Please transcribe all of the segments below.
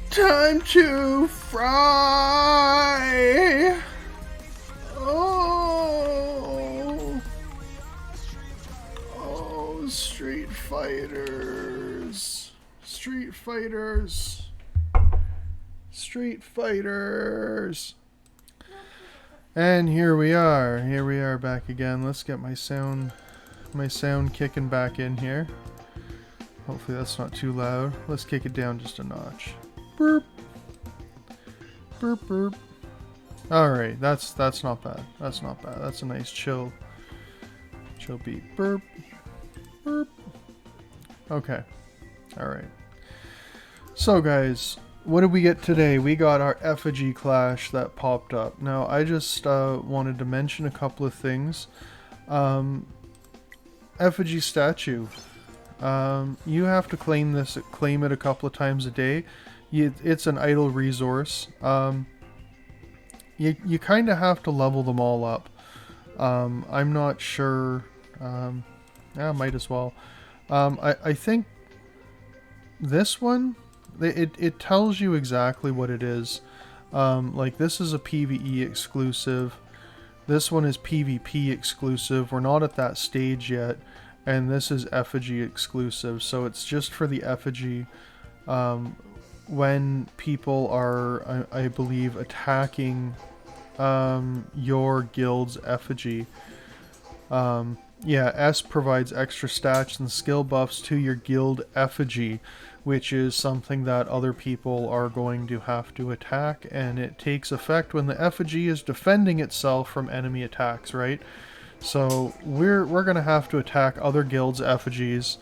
Time to fry! Oh! Oh, Street Fighters! Street Fighters! Street Fighters! And here we are back again. Let's get my sound kicking back in here. Hopefully that's not too loud. Let's kick it down just a notch. Burp. Burp burp. Alright, that's not bad. That's not bad. That's a nice chill beat. Burp. Burp. Okay. Alright. So guys, what did we get today? We got our Effigy clash that popped up. Now I just wanted to mention a couple of things. Effigy statue. You have to claim it a couple of times a day. It's an idle resource. You kind of have to level them all up. I'm not sure. Yeah, might as well. I think this one, it tells you exactly what it is. Like this is a PvE exclusive. This one is PvP exclusive. We're not at that stage yet. And this is Effigy exclusive. So it's just for the Effigy. When people are, I believe, attacking your guild's Effigy. Yeah, S provides extra stats and skill buffs to your guild Effigy, which is something that other people are going to have to attack, and it takes effect when the Effigy is defending itself from enemy attacks, right? So we're gonna have to attack other guilds' Effigies.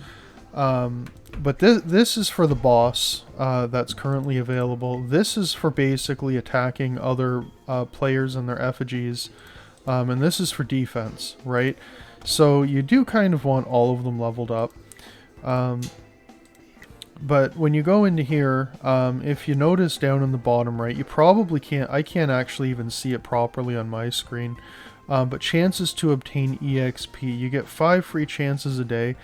But this is for the boss that's currently available. This is for basically attacking other players and their Effigies. And this is for defense, right? So you do kind of want all of them leveled up. But when you go into here, if you notice down in the bottom right, you probably can't, I can't actually even see it properly on my screen. But chances to obtain EXP, you get 5 free chances a day.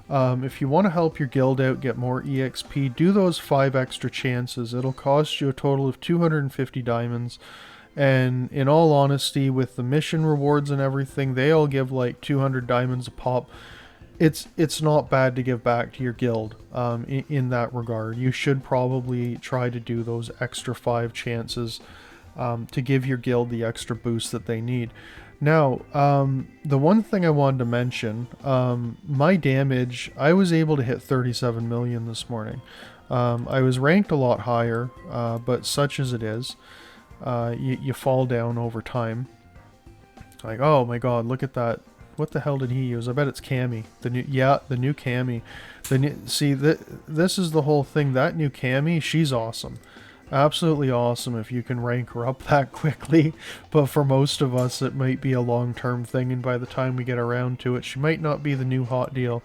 If you want to help your guild out get more EXP, do those 5 extra chances. It'll cost you a total of 250 diamonds. And in all honesty, with the mission rewards and everything, they all give like 200 diamonds a pop. It's not bad to give back to your guild in that regard. You should probably try to do those extra 5 chances to give your guild the extra boost that they need. Now, the one thing I wanted to mention, my damage, I was able to hit 37 million this morning. I was ranked a lot higher, but such as it is, you fall down over time. Like, oh my god, look at that. What the hell did he use? I bet it's Cammy. The new Cammy. See, this is the whole thing. That new Cammy, she's awesome. Absolutely awesome if you can rank her up that quickly, but for most of us it might be a long-term thing, and by the time we get around to it, she might not be the new hot deal.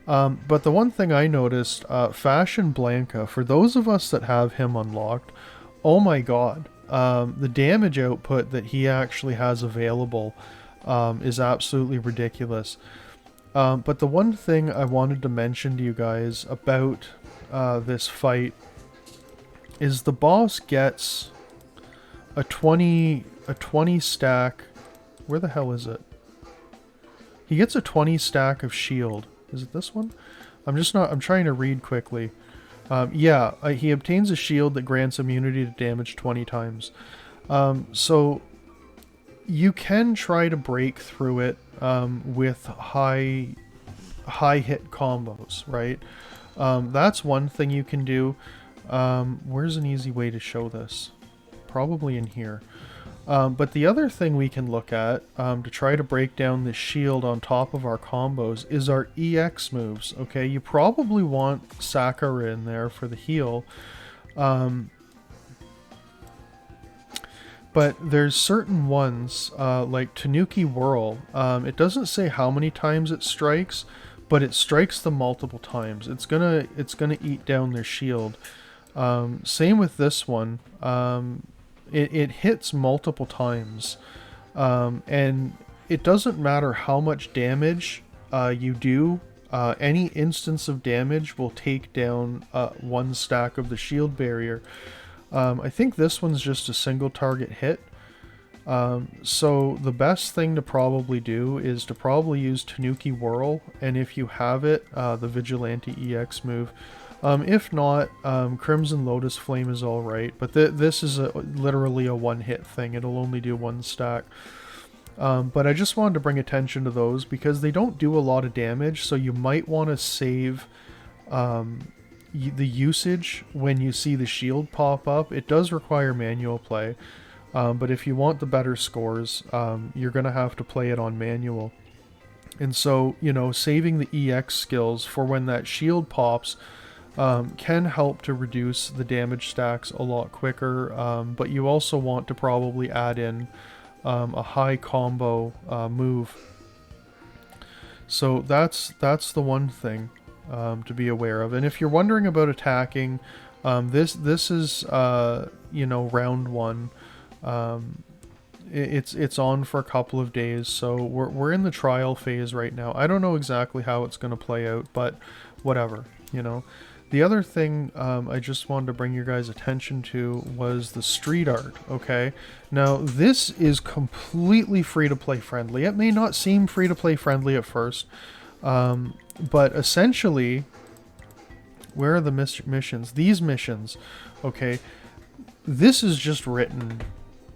But the one thing I noticed, Fashion Blanca, for those of us that have him unlocked, oh my god, the damage output that he actually has available is absolutely ridiculous. But the one thing I wanted to mention to you guys about this fight is the boss gets a 20 stack. Where the hell is it? He gets a 20 stack of shield. Is it this one? I'm trying to read quickly. Yeah, he obtains a shield that grants immunity to damage 20 times. So you can try to break through it with high hit combos, right? That's one thing you can do. Where's an easy way to show this? Probably in here. But the other thing we can look at to try to break down the shield on top of our combos is our EX moves. Okay, you probably want Sakura in there for the heal. But there's certain ones, like Tanuki Whirl. It doesn't say how many times it strikes, but it strikes them multiple times. It's gonna eat down their shield. Same with this one. It hits multiple times. And it doesn't matter how much damage you do. Any instance of damage will take down one stack of the shield barrier. I think this one's just a single target hit. So the best thing to probably do is to probably use Tanuki Whirl, and if you have it, the Vigilante EX move. If not, Crimson Lotus Flame is alright, but this is literally a one-hit thing. It'll only do one stack. But I just wanted to bring attention to those because they don't do a lot of damage, so you might want to save the usage when you see the shield pop up. It does require manual play, but if you want the better scores, you're going to have to play it on manual. And so, you know, saving the EX skills for when that shield pops can help to reduce the damage stacks a lot quicker, but you also want to probably add in a high combo move. So that's the one thing to be aware of. And if you're wondering about attacking, this is you know, round one. It's on for a couple of days, so we're in the trial phase right now. I don't know exactly how it's going to play out, but whatever, you know. The other thing I just wanted to bring your guys' attention to was the street art, okay? Now, this is completely free-to-play friendly. It may not seem free-to-play friendly at first, but essentially, where are the missions? These missions, okay? This is just written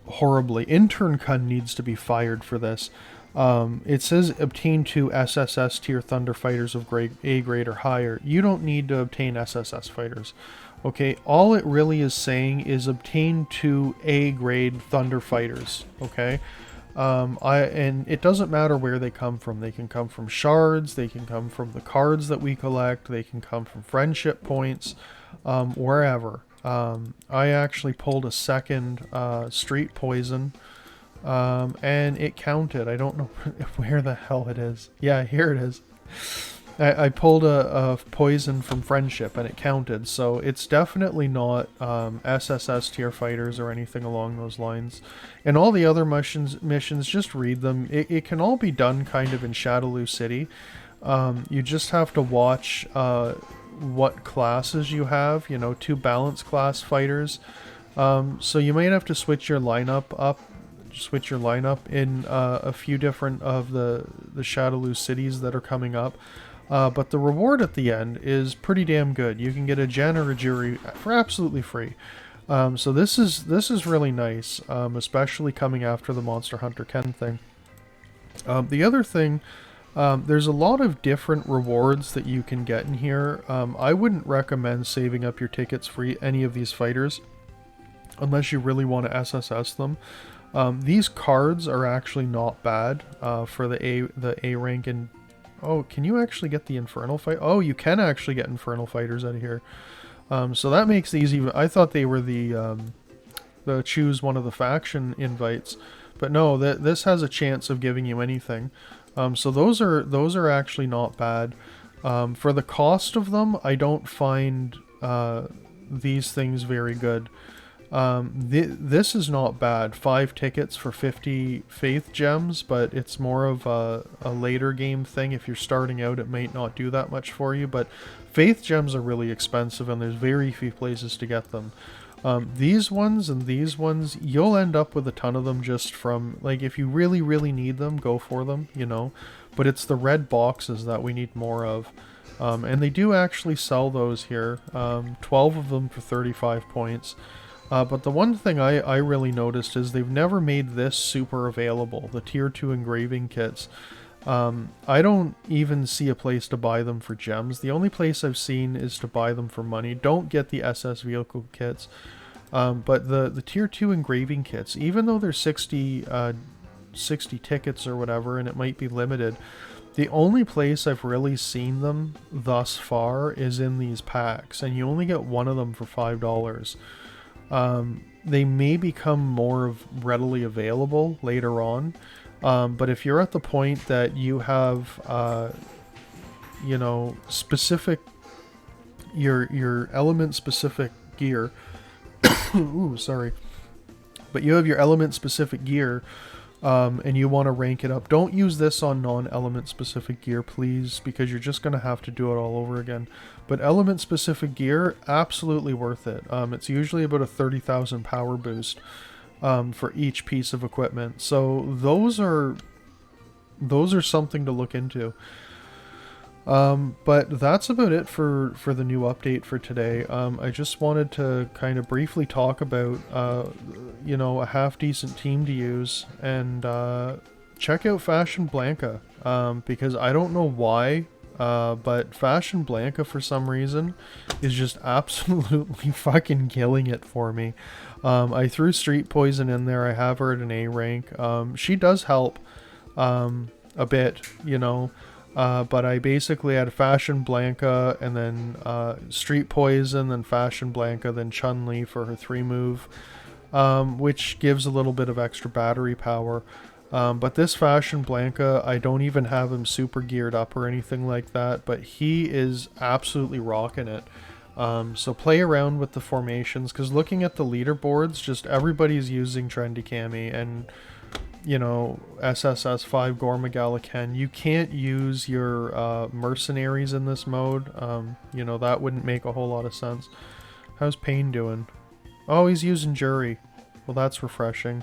horribly. Intern Kun needs to be fired for this. It says obtain 2 SSS tier Thunder Fighters of grade A grade or higher. You don't need to obtain SSS fighters. Okay, all it really is saying is obtain 2 A grade Thunder Fighters. Okay, and it doesn't matter where they come from. They can come from shards. They can come from the cards that we collect. They can come from friendship points, wherever. I actually pulled a second street poison. And it counted. I don't know where the hell it is. Yeah, here it is. I pulled a poison from friendship and it counted, so it's definitely not SSS tier fighters or anything along those lines. And all the other missions, just read them. It can all be done kind of in Shadaloo City. You just have to watch what classes you have, you know, 2 balance class fighters. So you might have to switch your lineup up. Switch your lineup in a few different of the Shadaloo cities that are coming up. But the reward at the end is pretty damn good. You can get a Jen or a Juri for absolutely free. So this is really nice, especially coming after the Monster Hunter Ken thing. The other thing, there's a lot of different rewards that you can get in here. I wouldn't recommend saving up your tickets for any of these fighters unless you really want to SSS them. These cards are actually not bad for the A rank. And oh, can you actually get the Infernal fight? Oh, you can actually get Infernal fighters out of here. So that makes these even. I thought they were the choose one of the faction invites, but no, this has a chance of giving you anything. So those are actually not bad. For the cost of them, I don't find these things very good. This is not bad. 5 tickets for 50 faith gems, but it's more of a later game thing. If you're starting out, it might not do that much for you, but faith gems are really expensive and there's very few places to get them. These ones and these ones, you'll end up with a ton of them just from, like, if you really, really need them, go for them, you know, but it's the red boxes that we need more of. And they do actually sell those here, 12 of them for 35 points. But the one thing I really noticed is they've never made this super available, the tier 2 engraving kits. I don't even see a place to buy them for gems. The only place I've seen is to buy them for money. Don't get the SS vehicle kits. But the tier 2 engraving kits, even though they're 60 tickets or whatever, and it might be limited, the only place I've really seen them thus far is in these packs, and you only get one of them for $5. They may become more readily available later on, but if you're at the point that you have, you know, specific, your element specific gear. Ooh, sorry. But you have your element specific gear, and you want to rank it up. Don't use this on non-element specific gear, please, because you're just going to have to do it all over again. But element specific gear, absolutely worth it. It's usually about a 30,000 power boost for each piece of equipment. So those are something to look into. But that's about it for the new update for today. I just wanted to kind of briefly talk about, you know, a half-decent team to use, and check out Fashion Blanca, because I don't know why, but Fashion Blanca, for some reason, is just absolutely fucking killing it for me. I threw Street Poison in there. I have her at an A rank. She does help a bit, you know. But I basically had Fashion Blanca, and then Street Poison, then Fashion Blanca, then Chun-Li for her 3 move, which gives a little bit of extra battery power. But this Fashion Blanca, I don't even have him super geared up or anything like that, but he is absolutely rocking it. So play around with the formations, because looking at the leaderboards, just everybody's using Trendy Cami, and you know, SSS 5 Gormagalaken. You can't use your mercenaries in this mode. You know, that wouldn't make a whole lot of sense. How's Pain doing? Oh, he's using Juri. Well, that's refreshing.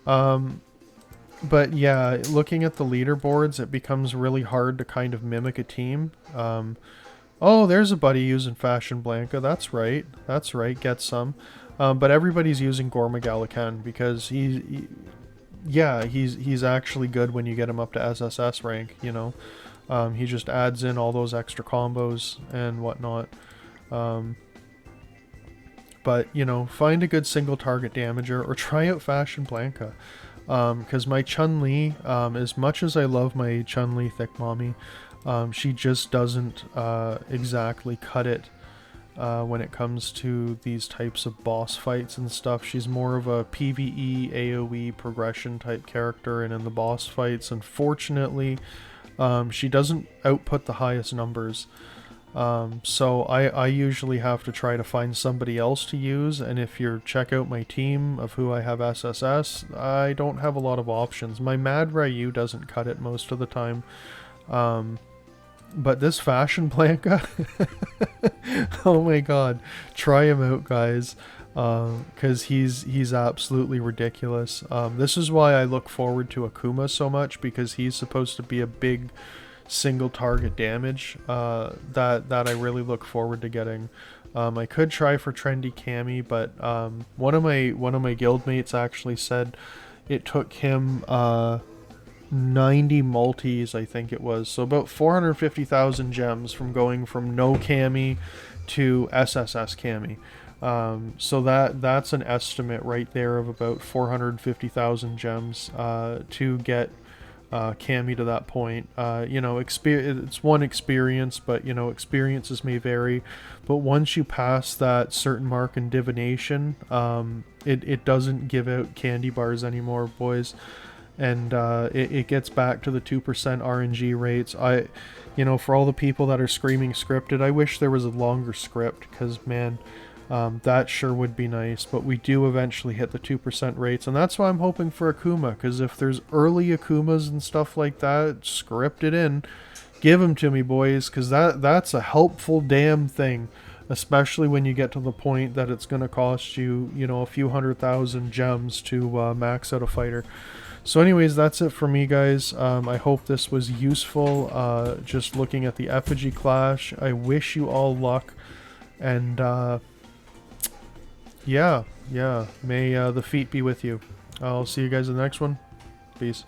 But yeah, looking at the leaderboards, it becomes really hard to kind of mimic a team. Oh, there's a buddy using Fashion Blanca. That's right. That's right. Get some. But everybody's using Gormagalaken because yeah, he's actually good when you get him up to SSS rank, you know. He just adds in all those extra combos and whatnot. But, you know, find a good single target damager or try out Fashion Blanca. Because my Chun-Li, as much as I love my Chun-Li Thick Mommy, she just doesn't exactly cut it. When it comes to these types of boss fights and stuff. She's more of a PvE, AoE progression type character, and in the boss fights, unfortunately, she doesn't output the highest numbers. So I usually have to try to find somebody else to use, and if you check out my team of who I have SSS, I don't have a lot of options. My Mad Ryu doesn't cut it most of the time. But this Fashion Blanca, oh my god, try him out, guys, because he's absolutely ridiculous. This is why I look forward to Akuma so much, because he's supposed to be a big single target damage that I really look forward to getting. I could try for Trendy Cami, but one of my guildmates actually said it took him 90 multis, I think it was, so about 450,000 gems from going from no Cami to SSS Cami. So that's an estimate right there of about 450,000 gems to get Cami to that point. You know, it's one experience, but you know, experiences may vary. But once you pass that certain mark in divination, it doesn't give out candy bars anymore, boys. And it gets back to the 2% RNG rates. You know, for all the people that are screaming scripted, I wish there was a longer script, because man, that sure would be nice. But we do eventually hit the 2% rates, and that's why I'm hoping for Akuma, because if there's early Akumas and stuff like that, script it in, give them to me, boys, because that's a helpful damn thing. Especially when you get to the point that it's going to cost you, you know, a few 100,000 gems to max out a fighter. So anyways, that's it for me, guys. I hope this was useful, just looking at the Effigy Clash. I wish you all luck, and yeah, may the feet be with you. I'll see you guys in the next one. Peace.